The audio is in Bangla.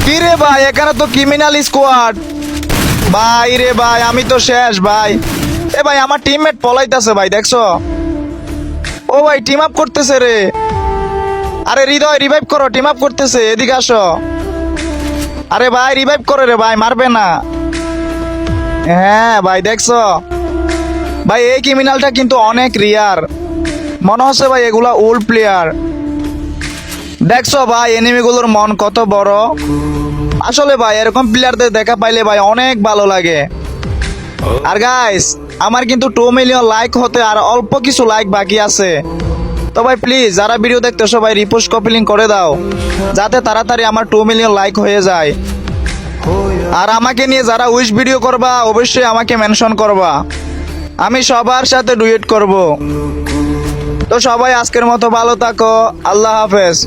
কি রে ভাই, এখানে তো ক্রিমিনাল স্কোয়াড। ভাই রে ভাই, আমি তো শেষ ভাই। এ ভাই, আমার টিমমেট পলাইতেছে ভাই, দেখছো? ও ভাই, টিম আপ করতেছে রে। আরে হৃদয়, রিভাইভ করো, টিম আপ করতেছে, এদিকে আসো। আরে ভাই, রিভাইভ করো রে ভাই, মারবে না। হ্যাঁ ভাই, দেখছো ভাই, এই ক্রিমিনালটা কিন্তু অনেক রিয়ার। মনে হচ্ছে ভাই এগুলা ওল্ড প্লেয়ার। দেখছো ভাই, এনিমিগুলোর মন কত বড়। আসলে ভাই, এরকম প্লেয়ারদের দেখা পাইলে ভাই অনেক ভালো লাগে। আর গাইস, আমার কিন্তু 2 মিলিয়ন লাইক হতে আর অল্প কিছু লাইক বাকি আছে। তো ভাই প্লিজ, যারা ভিডিও দেখতেছো ভাই, রিপোস্ট কপি লিঙ্ক করে দাও, যাতে তাড়াতাড়ি আমার 2 মিলিয়ন লাইক হয়ে যায়। আর আমাকে নিয়ে যারা উইশ ভিডিও করবা, অবশ্যই আমাকে মেনশন করবা, আমি সবার সাথে ডুয়েট করব। তো সবাই আজকের মতো ভালো থাকো, আল্লাহ হাফেজ।